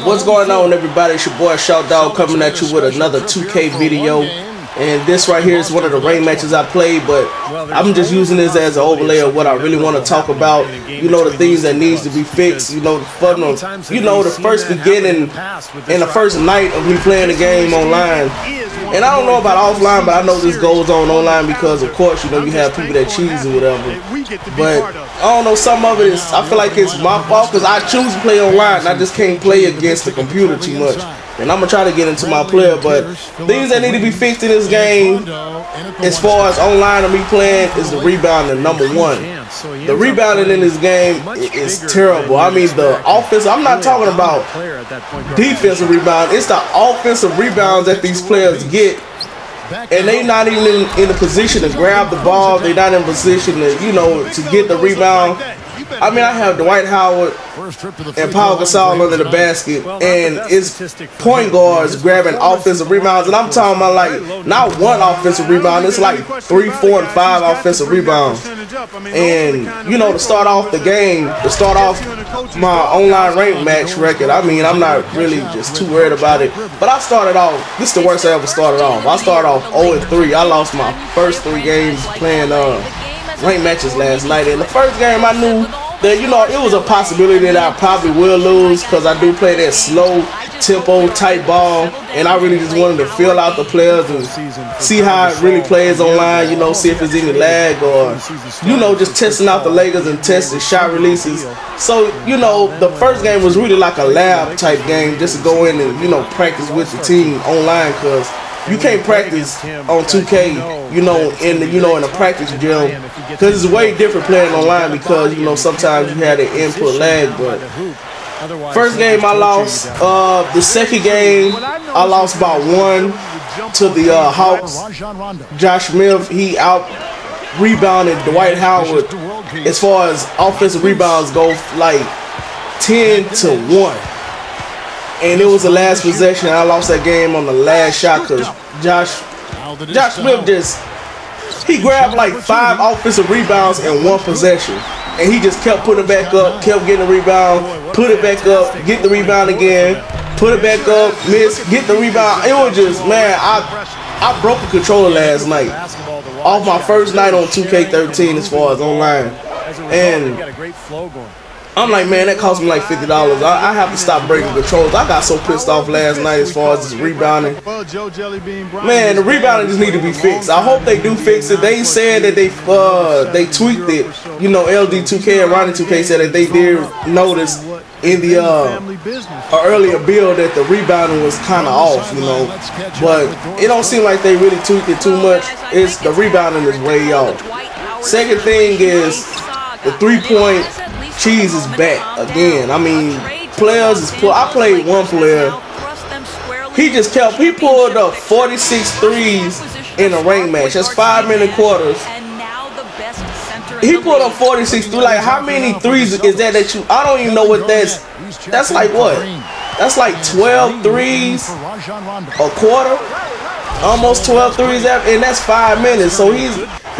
What's going on, everybody? It's your boy Shout Dog coming at you with another 2K video. And this right here is one of the rain matches I played, but I'm just using this as an overlay of what I really want to talk about. You know, the things that needs to be fixed. You know, the fun of, you know, the first beginning and the first night of me playing the game online. And I don't know about offline, but I know this goes on online because, of course, you know, you have people that cheese or whatever. But I don't know, some of it is, I feel like it's my fault because I choose to play online and I just can't play against the computer too much. And I'm going to try to get into my player, but things that need to be fixed in this game, as far as online of me playing, is the rebounding, number one. The rebounding in this game is terrible. I mean, the offense, I'm not talking about defensive rebound. It's the offensive rebounds that these players get. And they not even in the position to grab the ball. They're not in position to, you know, to get the rebound. I mean, I have Dwight Howard and Paul Gasol under the basket, and it's point guards grabbing offensive rebounds. And I'm talking about, like, not one offensive rebound. It's like 3, 4, and 5 offensive rebounds. And, you know, to start off the game, to start off my online rank match record, I mean, I'm not really just too worried about it. But I started off, this is the worst I ever started off. I started off 0-3. I lost my first 3 games playing rank matches last night. In the first game, I knew that, you know, it was a possibility that I probably will lose because I do play that slow tempo type ball, and I really just wanted to feel out the players and see how it really plays online, you know, see if there's any lag or, you know, just testing out the Lakers and testing shot releases. So, you know, the first game was really like a lab type game, just to go in and, you know, practice with the team online, because you can't practice on 2K, you know, in the practice gym, because it's way different playing online, because, you know, sometimes you have the input lag. But first game I lost. The second game I lost by 1 to the Hawks. Josh Smith, he out rebounded Dwight Howard as far as offensive rebounds go, like 10-1. And it was the last possession. I lost that game on the last shot because Josh Smith he grabbed like 5 offensive rebounds in 1 possession. And he just kept putting it back up, kept getting the rebound, put it back up, get the rebound again, put it back up, miss, get the rebound. It was just, man, I broke the controller last night. Off my first night on 2K13 as far as online. And I'm like, man, that cost me like $50. I have to stop breaking controls. I got so pissed off last night as far as this rebounding. Man, the rebounding just need to be fixed. I hope they do fix it. They said that they tweaked it. You know, LD2K and Ronnie 2K said that they did notice in the earlier build that the rebounding was kind of off, you know. But it don't seem like they really tweaked it too much. It's the rebounding is way off. Second thing is the 3-point cheese is back again. I mean, players is I played one player. He pulled up 46 threes in a rank match. That's 5-minute quarters. He pulled up 46 threes. Like, how many threes is that you? I don't even know what that's. That's like what? That's like 12 threes a quarter. Almost 12 threes, and that's 5 minutes. So he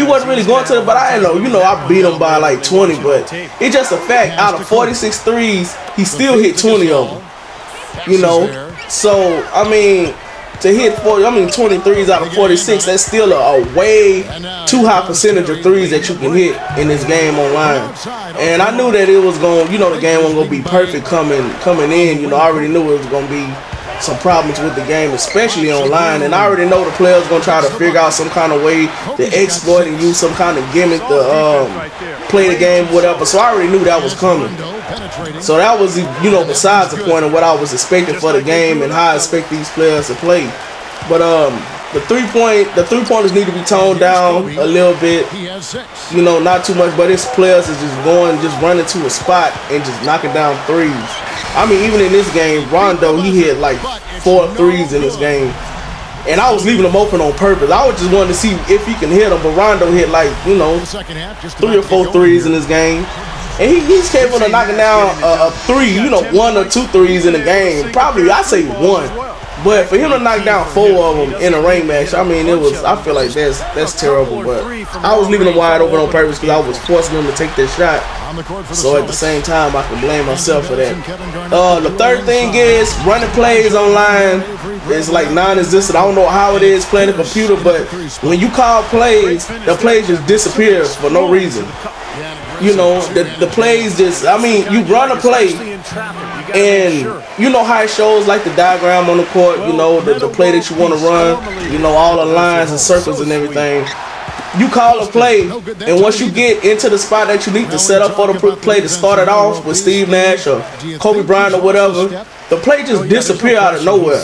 wasn't really going to it, but I didn't know. You know, I beat him by like 20, but it's just a fact. Out of 46 threes, he still hit 20 of them. You know, so I mean, to hit 20 threes out of 46, that's still a way too high percentage of threes that you can hit in this game online. And I knew that it was going, you know, the game wasn't going to be perfect coming in. You know, I already knew it was going to be some problems with the game, especially online, and I already know the players gonna try to figure out some kind of way to exploit and use some kind of gimmick to play the game, whatever. So I already knew that was coming. So that was, you know, besides the point of what I was expecting for the game and how I expect these players to play. But the three-pointers need to be toned down a little bit. You know, not too much, but his players is just running to a spot and just knocking down threes. I mean, even in this game, Rondo, he hit like 4 threes in this game. And I was leaving him open on purpose. I was just wanting to see if he can hit them, but Rondo hit like, you know, 3 or 4 threes in this game. And he's capable of knocking down a 3, you know, 1 or 2 threes in the game. Probably, I say 1. But for him to knock down 4 of them in a ring match, I mean, I feel like that's terrible. But I was leaving him wide open on purpose because I was forcing him to take that shot. So at the same time, I can blame myself for that. The third thing is running plays online is like non-existent. I don't know how it is playing the computer, but when you call plays, the plays just disappear for no reason. You know, the plays just, I mean, you run a play, and you know how it shows like the diagram on the court, you know, the play that you want to run, you know, all the lines and circles and everything. You call a play, and once you get into the spot that you need to set up for the play to start it off with Steve Nash or Kobe Bryant or whatever, the play just disappear out of nowhere.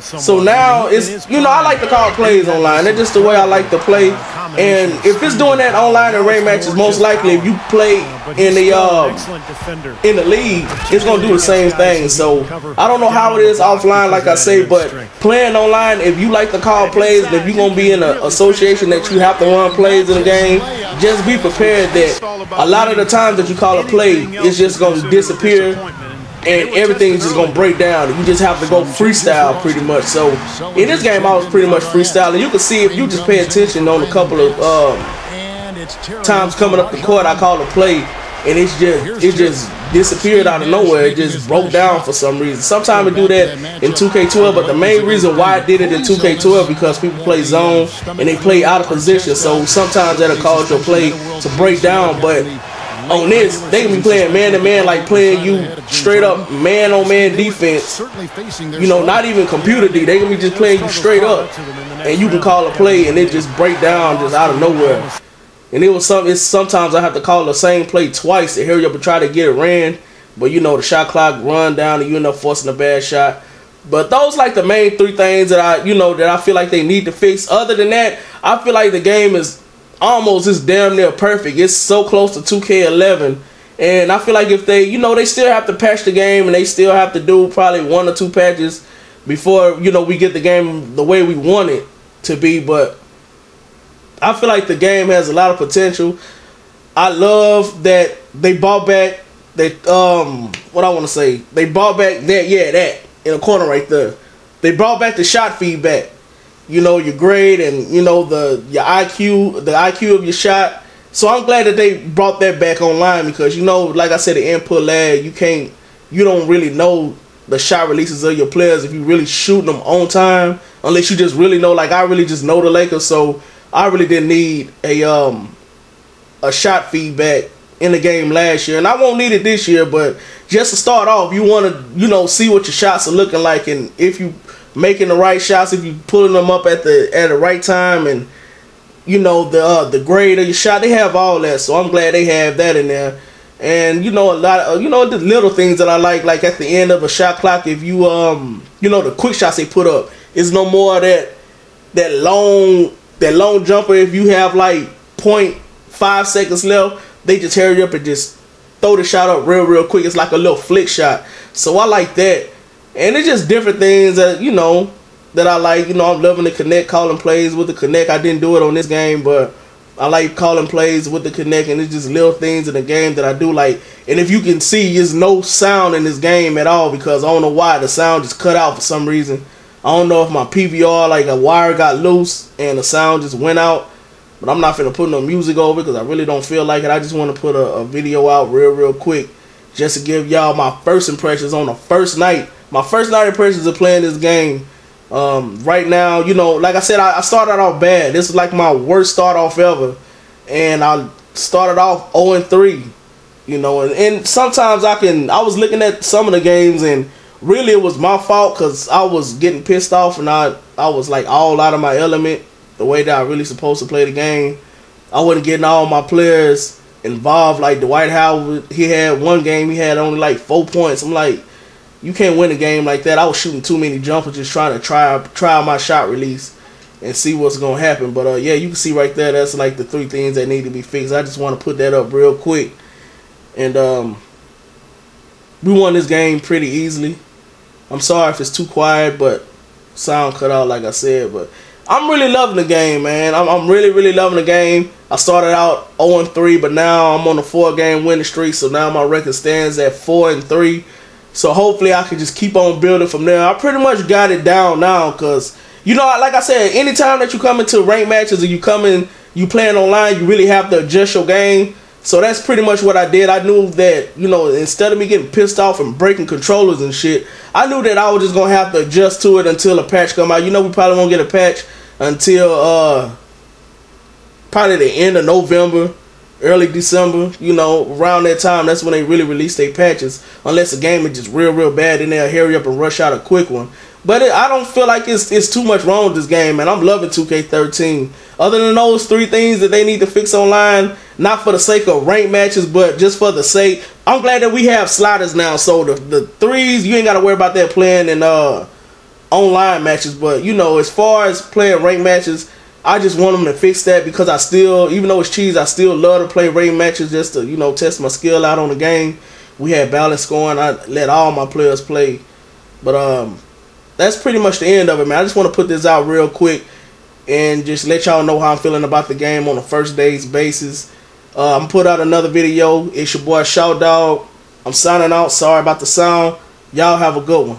So now it's, you know, I like to call plays online. That's just the way I like to play. And if it's doing that online in ring matches, most likely if you play in the league, it's gonna do the same thing. So I don't know how it is offline, like I say, but playing online, if you like to call plays, and if you're gonna be in an association that you have to run plays in the game, just be prepared that a lot of the times that you call a play, it's just gonna disappear. And everything is just gonna break down. You just have to go freestyle pretty much. So in this game, I was pretty much freestyling. You can see if you just pay attention on a couple of times coming up the court, I called a play, and it just disappeared out of nowhere. It just broke down for some reason. Sometimes we do that in 2K12, but the main reason why I did it in 2K12 because people play zone and they play out of position. So sometimes that'll cause your play to break down, but on this, they can be playing man-to-man, like playing you straight up man-on-man defense. You know, not even computer D. They can be just playing you straight up, and you can call a play, and it just break down just out of nowhere. And sometimes I have to call the same play twice to hurry up and try to get it ran. But you know, the shot clock run down, and you end up forcing a bad shot. But those like the main 3 things that I feel like they need to fix. Other than that, I feel like the game is almost damn near perfect. It's so close to 2K11, and I feel like if they, you know, they still have to patch the game, and they still have to do probably 1 or 2 patches before, you know, we get the game the way we want it to be. But I feel like the game has a lot of potential. I love that they brought back that what I want to say. They brought back that in the corner right there. They brought back the shot feedback. You know, your grade and, you know, your IQ, the IQ of your shot. So I'm glad that they brought that back online because, you know, like I said, the input lag, you don't really know the shot releases of your players if you really shooting them on time, unless you just really know, like I really just know the Lakers, so I really didn't need a shot feedback in the game last year, and I won't need it this year, but just to start off, you want to, you know, see what your shots are looking like, and if you making the right shots, if you pulling them up at the right time, and you know the grade of your shot, they have all that. So I'm glad they have that in there. And you know, a lot of the little things that I like at the end of a shot clock, if you you know, the quick shots they put up, is no more of that long jumper. If you have like 0.5 seconds left, they just hurry up and just throw the shot up real quick. It's like a little flick shot. So I like that. And it's just different things that, you know, that I like. You know, I'm loving the connect, calling plays with the connect. I didn't do it on this game, but I like calling plays with the connect, and it's just little things in the game that I do like. And if you can see, there's no sound in this game at all because I don't know why the sound just cut out for some reason. I don't know if my PVR, like a wire got loose and the sound just went out. But I'm not finna put no music over because I really don't feel like it. I just want to put a video out real quick just to give y'all my first impressions on the first night. My first night impressions of playing this game. Right now, you know, like I said, I started off bad. This is like my worst start off ever. And I started off 0-3. You know, and sometimes I was looking at some of the games, and really it was my fault because I was getting pissed off, and I was like all out of my element, the way that I really supposed to play the game. I wasn't getting all my players involved. Like Dwight Howard, he had one game, he had only like 4 points. I'm like, you can't win a game like that. I was shooting too many jumpers, just trying to try my shot release and see what's going to happen. But, yeah, you can see right there, that's like the 3 things that need to be fixed. I just want to put that up real quick. And we won this game pretty easily. I'm sorry if it's too quiet, but sound cut out like I said. But I'm really loving the game, man. I'm really loving the game. I started out 0-3, but now I'm on a 4-game winning streak. So now my record stands at 4-3. So hopefully I can just keep on building from there. I pretty much got it down now, because you know, like I said, anytime that you come into ranked matches or you playing online, you really have to adjust your game. So that's pretty much what I did. I knew that, you know, instead of me getting pissed off and breaking controllers and shit, I knew that I was just gonna have to adjust to it until a patch come out. You know, we probably won't get a patch until probably the end of November, early December. You know, around that time, that's when they really release their patches. Unless the game is just real bad, then they'll hurry up and rush out a quick one. But I don't feel like it's too much wrong with this game, man. I'm loving 2K13. Other than those 3 things that they need to fix online, not for the sake of ranked matches, but just for the sake, I'm glad that we have sliders now. So the threes, you ain't got to worry about that playing in online matches. But, you know, as far as playing ranked matches, I just want them to fix that, because I still, even though it's cheese, I still love to play ranked matches just to, you know, test my skill out on the game. We had balance scoring. I let all my players play. But, that's pretty much the end of it, man. I just want to put this out real quick and just let y'all know how I'm feeling about the game on a first day's basis. I'm put out another video. It's your boy Shout Dog. I'm signing out. Sorry about the sound. Y'all have a good one.